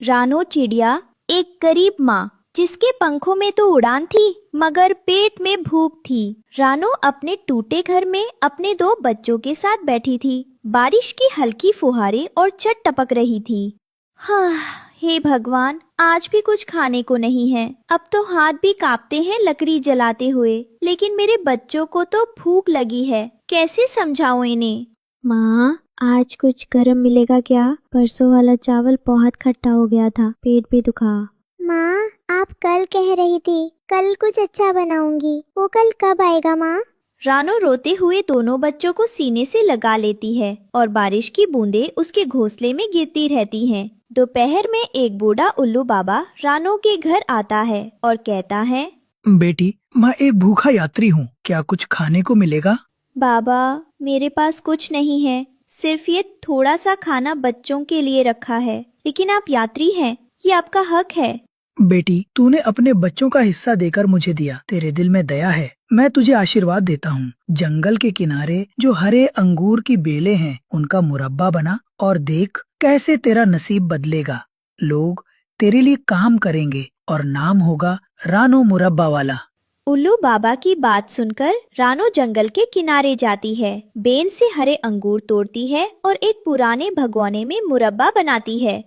रानो चिड़िया एक गरीब माँ जिसके पंखों में तो उड़ान थी मगर पेट में भूख थी। रानो अपने टूटे घर में अपने 2 बच्चों के साथ बैठी थी। बारिश की हल्की फुहारें और छत टपक रही थी। हाँ, हे भगवान, आज भी कुछ खाने को नहीं है। अब तो हाथ भी कांपते हैं लकड़ी जलाते हुए, लेकिन मेरे बच्चों को तो भूख लगी है। कैसे समझाऊं इन्हें? माँ, आज कुछ गरम मिलेगा क्या? परसों वाला चावल बहुत खट्टा हो गया था, पेट भी दुखा। माँ, आप कल कह रही थी कल कुछ अच्छा बनाऊंगी, वो कल कब आएगा माँ? रानो रोते हुए दोनों बच्चों को सीने से लगा लेती है और बारिश की बूंदें उसके घोंसले में गिरती रहती हैं। दोपहर में एक बूढ़ा उल्लू बाबा रानो के घर आता है और कहता है, बेटी, मैं एक भूखा यात्री हूँ, क्या कुछ खाने को मिलेगा? बाबा, मेरे पास कुछ नहीं है, सिर्फ ये थोड़ा सा खाना बच्चों के लिए रखा है। लेकिन आप यात्री हैं, ये आपका हक है। बेटी, तूने अपने बच्चों का हिस्सा देकर मुझे दिया, तेरे दिल में दया है। मैं तुझे आशीर्वाद देता हूँ। जंगल के किनारे जो हरे अंगूर की बेलें हैं, उनका मुरब्बा बना और देख कैसे तेरा नसीब बदलेगा। लोग तेरे लिए काम करेंगे और नाम होगा रानो मुरब्बा वाला। उल्लू बाबा की बात सुनकर रानो जंगल के किनारे जाती है, बेन से हरे अंगूर तोड़ती है और एक पुराने भगोने में मुरब्बा बनाती है।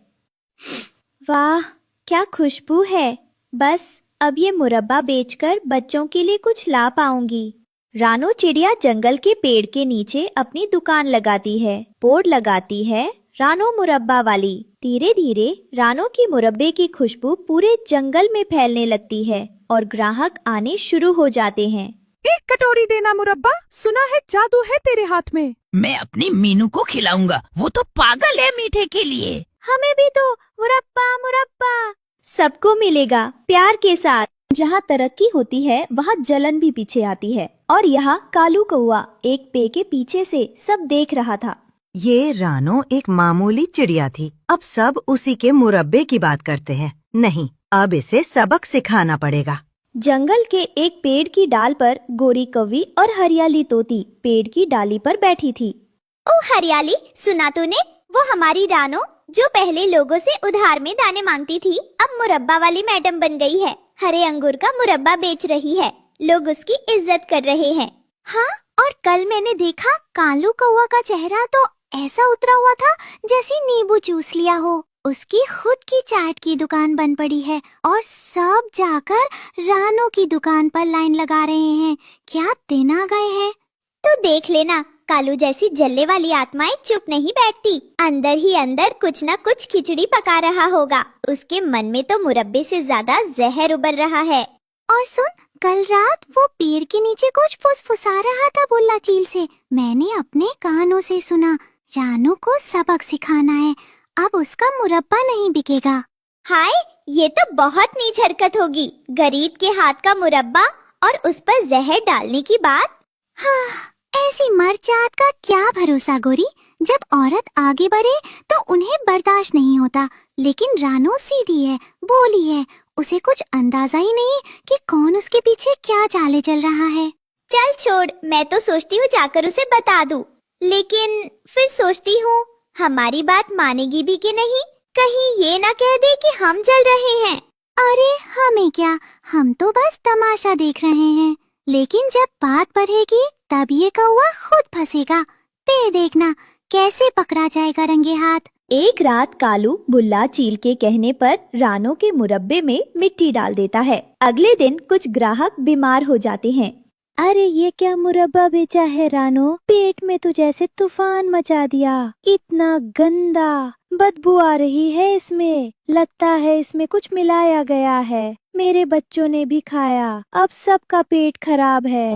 वाह, क्या खुशबू है! बस अब ये मुरब्बा बेचकर बच्चों के लिए कुछ ला पाऊंगी। रानो चिड़िया जंगल के पेड़ के नीचे अपनी दुकान लगाती है। बोर्ड लगाती है, रानो मुरब्बा वाली। धीरे धीरे रानो की मुरब्बे की खुशबू पूरे जंगल में फैलने लगती है और ग्राहक आने शुरू हो जाते हैं। एक कटोरी देना मुरब्बा, सुना है जादू है तेरे हाथ में। मैं अपनी मीनू को खिलाऊंगा, वो तो पागल है मीठे के लिए। हमें भी तो मुरब्बा मुरब्बा। सबको मिलेगा प्यार के साथ। जहाँ तरक्की होती है वहाँ जलन भी पीछे आती है, और यहाँ कालू कौआ एक पेड़ के पीछे से सब देख रहा था। ये रानो एक मामूली चिड़िया थी। अब सब उसी के मुरब्बे की बात करते हैं। नहीं, अब इसे सबक सिखाना पड़ेगा। जंगल के एक पेड़ की डाल पर गोरी कौवी और हरियाली तोती पेड़ की डाली पर बैठी थी। ओ हरियाली, सुना तूने? वो हमारी रानो जो पहले लोगों से उधार में दाने मांगती थी, अब मुरब्बा वाली मैडम बन गई है। हरे अंगूर का मुरब्बा बेच रही है। लोग उसकी इज्जत कर रहे हैं। हाँ, और कल मैंने देखा कालू कौवा का चेहरा तो ऐसा उतरा हुआ था जैसे नींबू चूस लिया हो। उसकी खुद की चाट की दुकान बन पड़ी है और सब जाकर रानो की दुकान पर लाइन लगा रहे हैं। क्या दिन आ गए हैं। तो देख लेना, कालू जैसी जल्ले वाली आत्माएं चुप नहीं बैठती। अंदर ही अंदर कुछ न कुछ खिचड़ी पका रहा होगा। उसके मन में तो मुरब्बे से ज्यादा जहर उबल रहा है। और सुन, कल रात वो पेड़ के नीचे कुछ फुसफुसा रहा था बुल्ला चील से। मैंने अपने कानों से सुना। रानो को सबक सिखाना है, अब उसका मुरब्बा नहीं बिकेगा। हाय, ये तो बहुत नीच हरकत होगी। गरीब के हाथ का मुरब्बा और उस पर जहर डालने की बात। हाँ, ऐसी मरचात का क्या भरोसा गोरी। जब औरत आगे बढ़े तो उन्हें बर्दाश्त नहीं होता। लेकिन रानो सीधी है, भोली है। उसे कुछ अंदाजा ही नहीं कि कौन उसके पीछे क्या चाले चल रहा है। चल छोड़, मैं तो सोचती हूँ जाकर उसे बता दूं। लेकिन फिर सोचती हूँ हमारी बात मानेगी भी कि नहीं। कहीं ये ना कह दे कि हम चल रहे हैं। अरे हमें क्या, हम तो बस तमाशा देख रहे हैं। लेकिन जब बात बढ़ेगी तब ये कौवा खुद फंसेगा। फिर देखना कैसे पकड़ा जाएगा रंगे हाथ। एक रात कालू बुल्ला चील के कहने पर रानो के मुरब्बे में मिट्टी डाल देता है। अगले दिन कुछ ग्राहक बीमार हो जाते हैं। अरे ये क्या मुरब्बा बेचा है रानो? पेट में तो जैसे तूफान मचा दिया। इतना गंदा, बदबू आ रही है इसमें। लगता है इसमें कुछ मिलाया गया है। मेरे बच्चों ने भी खाया, अब सबका पेट खराब है।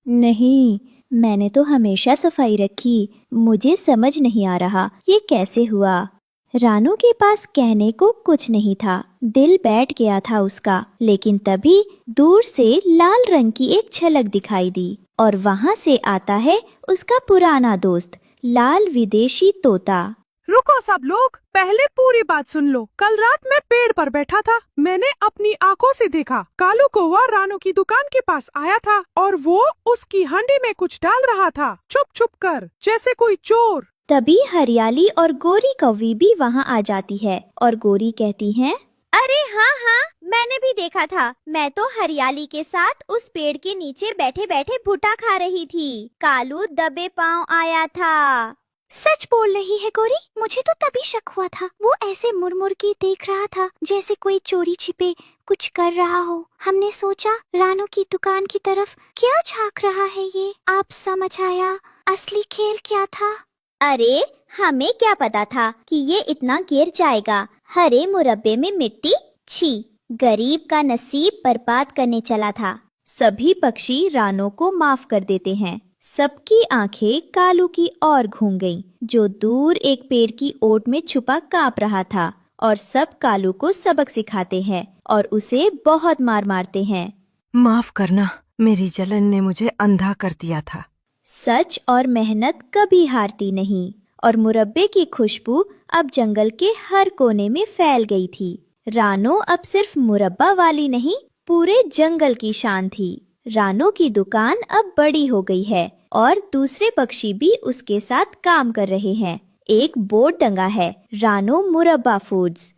नहीं, मैंने तो हमेशा सफाई रखी। मुझे समझ नहीं आ रहा ये कैसे हुआ। रानो के पास कहने को कुछ नहीं था। दिल बैठ गया था उसका। लेकिन तभी दूर से लाल रंग की एक झलक दिखाई दी और वहाँ से आता है उसका पुराना दोस्त लाल विदेशी तोता। रुको सब लोग, पहले पूरी बात सुन लो। कल रात मैं पेड़ पर बैठा था। मैंने अपनी आंखों से देखा कालू कौवा रानो की दुकान के पास आया था और वो उसकी हांडी में कुछ डाल रहा था, छुप छुप कर, जैसे कोई चोर। तभी हरियाली और गोरी कौवी भी वहाँ आ जाती है और गोरी कहती है, अरे हाँ हाँ, मैंने भी देखा था। मैं तो हरियाली के साथ उस पेड़ के नीचे बैठे बैठे भुट्टा खा रही थी। कालू दबे पांव आया था। सच बोल रही है गोरी, मुझे तो तभी शक हुआ था। वो ऐसे मुरमुर के देख रहा था जैसे कोई चोरी छिपे कुछ कर रहा हो। हमने सोचा रानू की दुकान की तरफ क्या झांक रहा है ये। आप समझ आया असली खेल क्या था। अरे हमें क्या पता था कि ये इतना गिर जाएगा। हरे मुरब्बे में मिट्टी, छी, गरीब का नसीब बर्बाद करने चला था। सभी पक्षी रानो को माफ कर देते हैं। सबकी आंखें कालू की ओर घूम गईं, जो दूर एक पेड़ की ओट में छुपा कांप रहा था। और सब कालू को सबक सिखाते हैं और उसे बहुत मार मारते हैं। माफ करना, मेरी जलन ने मुझे अंधा कर दिया था। सच और मेहनत कभी हारती नहीं और मुरब्बे की खुशबू अब जंगल के हर कोने में फैल गई थी। रानो अब सिर्फ मुरब्बा वाली नहीं, पूरे जंगल की शान थी। रानो की दुकान अब बड़ी हो गई है और दूसरे पक्षी भी उसके साथ काम कर रहे हैं। एक बोर्ड टंगा है, रानो मुरब्बा फूड्स।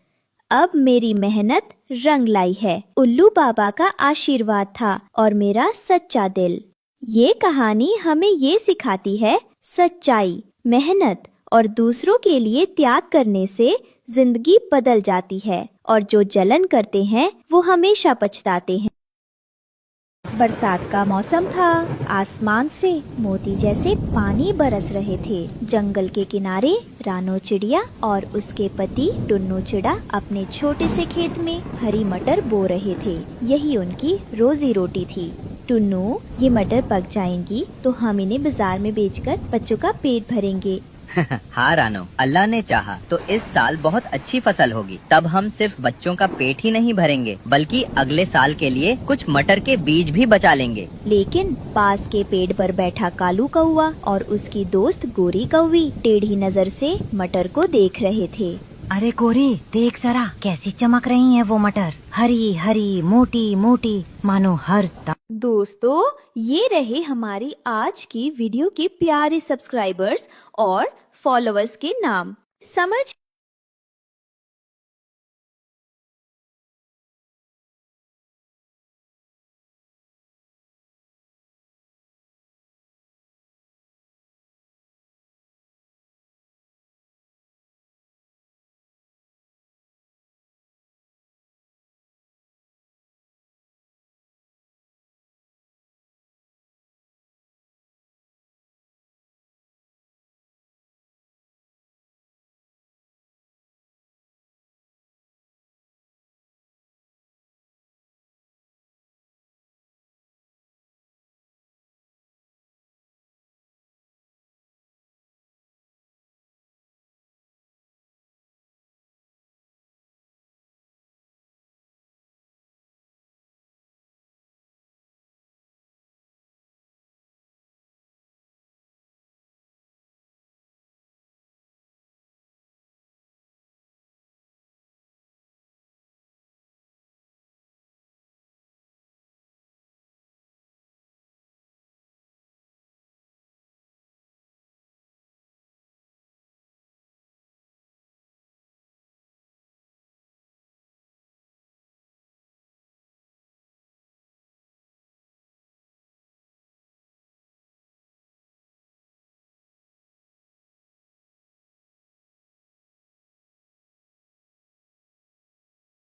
अब मेरी मेहनत रंग लाई है। उल्लू बाबा का आशीर्वाद था और मेरा सच्चा दिल। ये कहानी हमें ये सिखाती है, सच्चाई, मेहनत और दूसरों के लिए त्याग करने से जिंदगी बदल जाती है और जो जलन करते हैं वो हमेशा पछताते हैं। बरसात का मौसम था। आसमान से मोती जैसे पानी बरस रहे थे। जंगल के किनारे रानो चिड़िया और उसके पति टुन्नू चिड़ा अपने छोटे से खेत में हरी मटर बो रहे थे। यही उनकी रोजी रोटी थी। टुन्नू, ये मटर पक जाएंगी तो हम इन्हें बाजार में बेचकर बच्चों का पेट भरेंगे। हाँ रानो, अल्लाह ने चाहा तो इस साल बहुत अच्छी फसल होगी। तब हम सिर्फ बच्चों का पेट ही नहीं भरेंगे बल्कि अगले साल के लिए कुछ मटर के बीज भी बचा लेंगे। लेकिन पास के पेड़ पर बैठा कालू कौवा और उसकी दोस्त गोरी कौवी टेढ़ी नजर से मटर को देख रहे थे। अरे गोरी, देख जरा कैसी चमक रही हैं वो मटर, हरी हरी मोटी मोटी, मानो हर दोस्तों, ये रहे हमारी आज की वीडियो के प्यारे सब्सक्राइबर्स और फॉलोअर्स के नाम। समझ